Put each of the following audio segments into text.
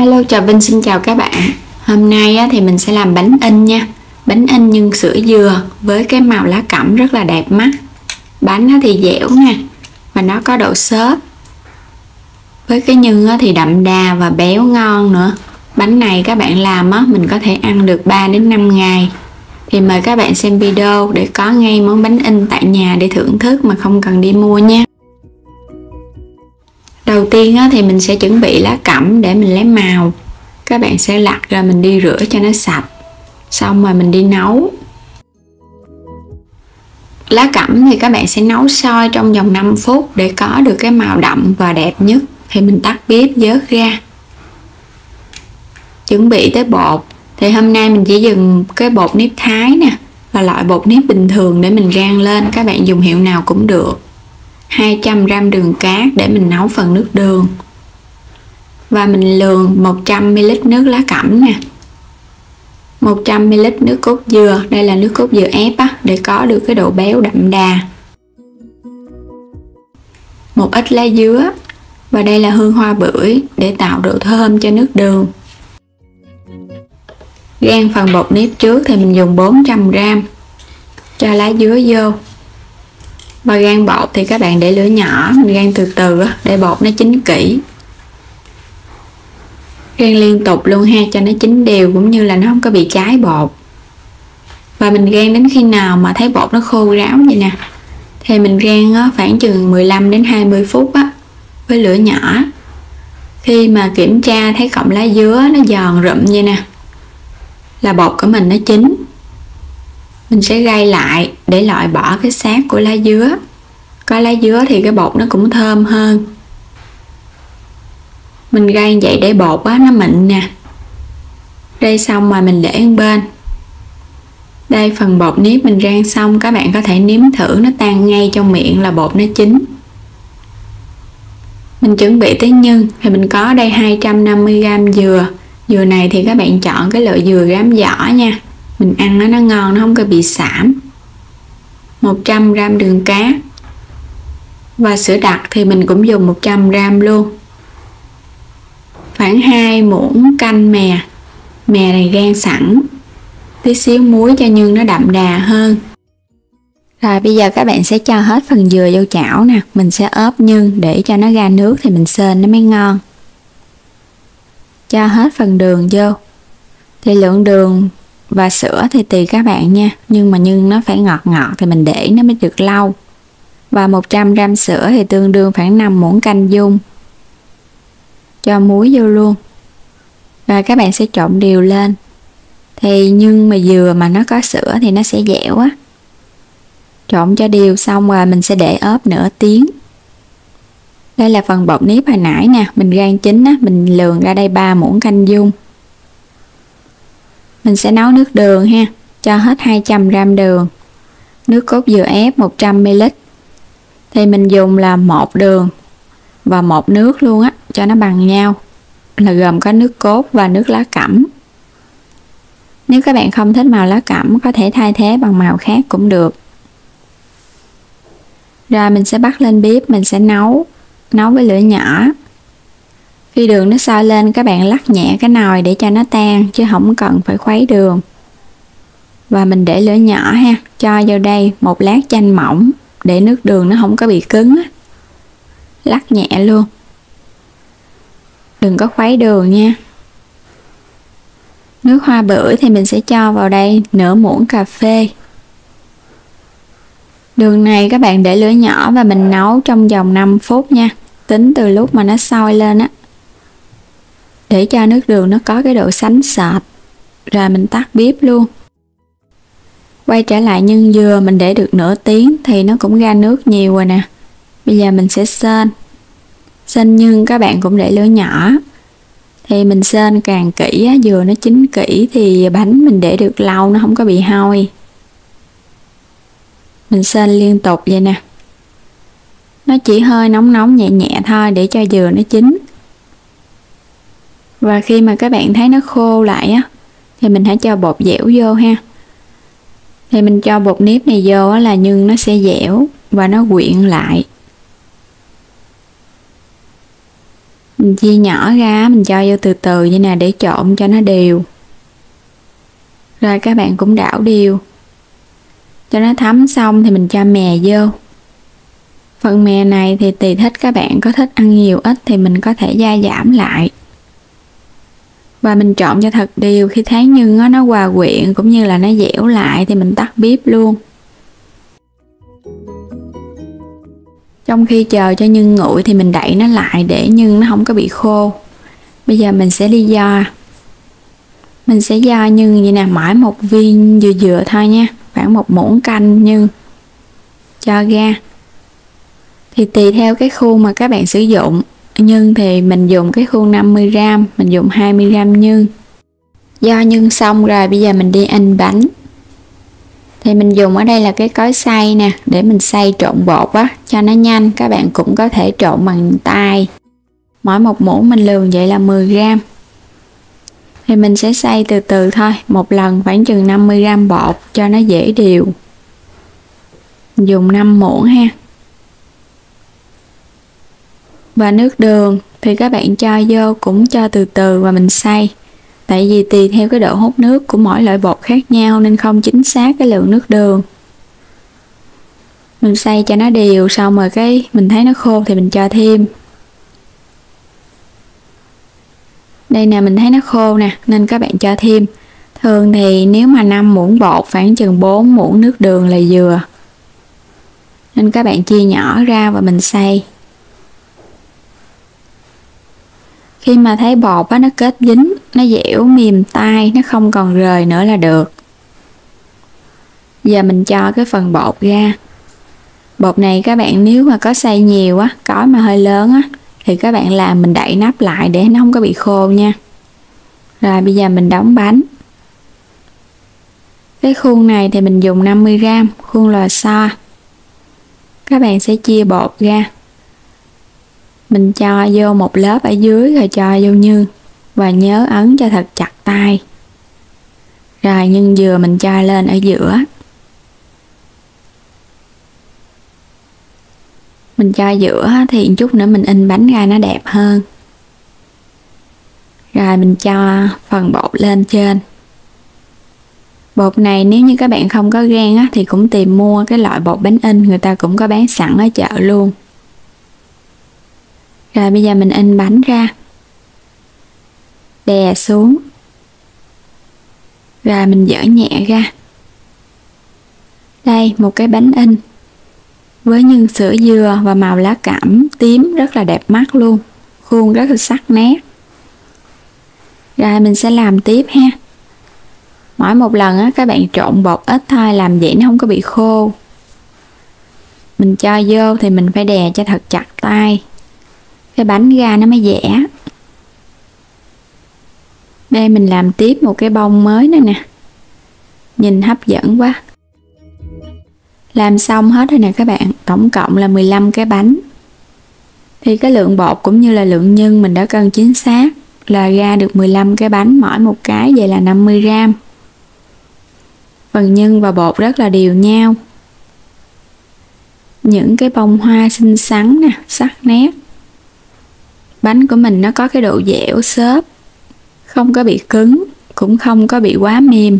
Hello, chào Vinh, xin chào các bạn. Hôm nay thì mình sẽ làm bánh in nha. Bánh in nhân sữa dừa với cái màu lá cẩm rất là đẹp mắt. Bánh thì dẻo nha, và nó có độ xốp. Với cái nhân thì đậm đà và béo ngon nữa. Bánh này các bạn làm mình có thể ăn được 3 đến 5 ngày. Thì mời các bạn xem video để có ngay món bánh in tại nhà để thưởng thức mà không cần đi mua nha. Đầu tiên thì mình sẽ chuẩn bị lá cẩm để mình lấy màu. Các bạn sẽ lặt ra mình đi rửa cho nó sạch. Xong rồi mình đi nấu. Lá cẩm thì các bạn sẽ nấu sôi trong vòng 5 phút để có được cái màu đậm và đẹp nhất. Thì mình tắt bếp vớt ra. Chuẩn bị tới bột. Thì hôm nay mình chỉ dùng cái bột nếp Thái nè, và loại bột nếp bình thường để mình rang lên. Các bạn dùng hiệu nào cũng được. 200g đường cát để mình nấu phần nước đường. Và mình lường 100ml nước lá cẩm nè, 100ml nước cốt dừa, đây là nước cốt dừa ép để có được cái độ béo đậm đà. Một ít lá dứa, và đây là hương hoa bưởi để tạo độ thơm cho nước đường. Rang phần bột nếp trước thì mình dùng 400g, cho lá dứa vô. Và rang bột thì các bạn để lửa nhỏ, mình rang từ từ để bột nó chín kỹ. Rang liên tục luôn ha, cho nó chín đều cũng như là nó không có bị cháy bột. Và mình rang đến khi nào mà thấy bột nó khô ráo vậy nè, thì mình rang khoảng chừng 15 đến 20 phút với lửa nhỏ. Khi mà kiểm tra thấy cọng lá dứa nó giòn rụm vậy nè, là bột của mình nó chín. Mình sẽ gay lại để loại bỏ cái xác của lá dứa. Có lá dứa thì cái bột nó cũng thơm hơn. Mình gay vậy để bột nó mịn nè. Đây xong mà mình để bên. Đây phần bột nếp mình rang xong, các bạn có thể nếm thử, nó tan ngay trong miệng là bột nó chín. Mình chuẩn bị tới nhân thì mình có đây 250g dừa. Dừa này thì các bạn chọn cái loại dừa gám vỏ nha. Mình ăn nó ngon, nó không có bị sảm. 100g đường cát. Và sữa đặc thì mình cũng dùng 100g luôn. Khoảng 2 muỗng canh mè. Mè này rang sẵn. Tí xíu muối cho nhân nó đậm đà hơn. Rồi bây giờ các bạn sẽ cho hết phần dừa vô chảo nè. Mình sẽ ốp nhân để cho nó ra nước thì mình sên nó mới ngon. Cho hết phần đường vô. Thì lượng đường và sữa thì tùy các bạn nha. Nhưng mà nhân nó phải ngọt ngọt thì mình để nó mới được lâu. Và 100g sữa thì tương đương khoảng 5 muỗng canh dung. Cho muối vô luôn. Và các bạn sẽ trộn đều lên. Thì nhưng mà dừa mà nó có sữa thì nó sẽ dẻo á. Trộn cho đều xong rồi mình sẽ để ốp nửa tiếng. Đây là phần bột nếp hồi nãy nè, mình rang chín mình lường ra đây 3 muỗng canh dung. Mình sẽ nấu nước đường ha, cho hết 200g đường. Nước cốt dừa ép 100ml. Thì mình dùng là 1 đường và 1 nước luôn cho nó bằng nhau. Là gồm có nước cốt và nước lá cẩm. Nếu các bạn không thích màu lá cẩm, có thể thay thế bằng màu khác cũng được. Rồi mình sẽ bắt lên bếp, mình sẽ nấu với lửa nhỏ. Khi đường nó sôi lên, các bạn lắc nhẹ cái nồi để cho nó tan, chứ không cần phải khuấy đường. Và mình để lửa nhỏ ha, cho vào đây một lát chanh mỏng để nước đường nó không có bị cứng. Lắc nhẹ luôn. Đừng có khuấy đường nha. Nước hoa bưởi thì mình sẽ cho vào đây nửa muỗng cà phê. Đường này các bạn để lửa nhỏ và mình nấu trong vòng 5 phút nha. Tính từ lúc mà nó sôi lên để cho nước đường nó có cái độ sánh sệt. Rồi mình tắt bếp luôn. Quay trở lại nhân dừa, mình để được nửa tiếng thì nó cũng ra nước nhiều rồi nè. Bây giờ mình sẽ sên nhân, các bạn cũng để lửa nhỏ. Thì mình sên càng kỹ dừa nó chín kỹ thì bánh mình để được lâu, nó không có bị hôi. Mình sên liên tục vậy nè. Nó chỉ hơi nóng nhẹ nhẹ thôi để cho dừa nó chín. Và khi mà các bạn thấy nó khô lại thì mình hãy cho bột dẻo vô ha. Thì mình cho bột nếp này vô là nhân nó sẽ dẻo và nó quyện lại. Mình chia nhỏ ra, mình cho vô từ từ như nè để trộn cho nó đều. Rồi các bạn cũng đảo đều. Cho nó thấm xong thì mình cho mè vô. Phần mè này thì tùy thích các bạn, có thích ăn nhiều ít thì mình có thể gia giảm lại. Và mình trộn cho thật đều, khi thấy nhân nó hòa quyện cũng như là nó dẻo lại thì mình tắt bếp luôn. Trong khi chờ cho nhân nguội thì mình đậy nó lại để nhân nó không có bị khô. Bây giờ mình sẽ đi giò. Mình sẽ giò nhân như nè, mỗi một viên vừa vừa thôi nha, khoảng 1 muỗng canh nhân. Cho ra. Thì tùy theo cái khuôn mà các bạn sử dụng. Nhân thì mình dùng cái khuôn 50g, mình dùng 20g nhân. Giò nhân xong rồi bây giờ mình đi in bánh. Thì mình dùng ở đây là cái cối xay nè, để mình xay trộn bột á, cho nó nhanh. Các bạn cũng có thể trộn bằng tay. Mỗi một muỗng mình lường vậy là 10g. Thì mình sẽ xay từ từ thôi, một lần khoảng chừng 50g bột cho nó dễ đều. Mình dùng 5 muỗng ha. Và nước đường thì các bạn cho vô cũng cho từ từ và mình xay. Tại vì tùy theo cái độ hút nước của mỗi loại bột khác nhau nên không chính xác cái lượng nước đường. Mình xay cho nó đều, xong rồi cái mình thấy nó khô thì mình cho thêm. Đây nè, mình thấy nó khô nè, nên các bạn cho thêm. Thường thì nếu mà 5 muỗng bột khoảng chừng 4 muỗng nước đường là vừa. Nên các bạn chia nhỏ ra và mình xay. Khi mà thấy bột á, nó kết dính, nó dẻo mềm tay, nó không còn rời nữa là được. Giờ mình cho cái phần bột ra. Bột này các bạn nếu mà có xay nhiều á, cối mà hơi lớn á, thì các bạn làm mình đậy nắp lại để nó không có bị khô nha. Rồi bây giờ mình đóng bánh. Cái khuôn này thì mình dùng 50g, khuôn lò xo. Các bạn sẽ chia bột ra. Mình cho vô một lớp ở dưới rồi cho vô nhân. Và nhớ ấn cho thật chặt tay. Rồi nhân dừa mình cho lên ở giữa. Mình cho giữa thì chút nữa mình in bánh ra nó đẹp hơn. Rồi mình cho phần bột lên trên. Bột này nếu như các bạn không có gan á, thì cũng tìm mua cái loại bột bánh in, người ta cũng có bán sẵn ở chợ luôn. Rồi bây giờ mình in bánh ra. Đè xuống. Rồi mình dỡ nhẹ ra. Đây, một cái bánh in. Với nhân sữa dừa và màu lá cẩm tím rất là đẹp mắt luôn. Khuôn rất là sắc nét. Rồi mình sẽ làm tiếp ha. Mỗi một lần á, các bạn trộn bột ít thôi, làm vậy nó không có bị khô. Mình cho vô thì mình phải đè cho thật chặt tay. Cái bánh ra nó mới dẻ. Đây mình làm tiếp một cái bông mới nữa nè. Nhìn hấp dẫn quá. Làm xong hết rồi nè các bạn. Tổng cộng là 15 cái bánh. Thì cái lượng bột cũng như là lượng nhân mình đã cân chính xác. Là ra được 15 cái bánh, mỗi một cái vậy là 50g. Phần nhân và bột rất là đều nhau. Những cái bông hoa xinh xắn nè, sắc nét. Bánh của mình nó có cái độ dẻo xốp, không có bị cứng, cũng không có bị quá mềm.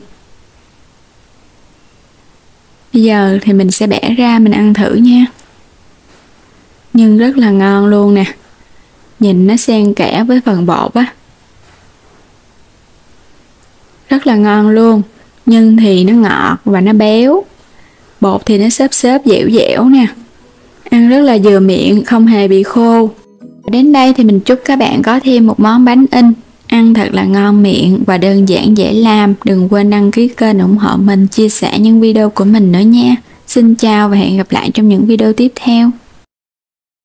Bây giờ thì mình sẽ bẻ ra mình ăn thử nha. Nhưng rất là ngon luôn nè. Nhìn nó xen kẽ với phần bột á. Rất là ngon luôn. Nhân thì nó ngọt và nó béo. Bột thì nó xốp xốp dẻo dẻo nè. Ăn rất là vừa miệng, không hề bị khô. Đến đây thì mình chúc các bạn có thêm một món bánh in ăn thật là ngon miệng và đơn giản dễ làm. Đừng quên đăng ký kênh ủng hộ mình, chia sẻ những video của mình nữa nha. Xin chào và hẹn gặp lại trong những video tiếp theo.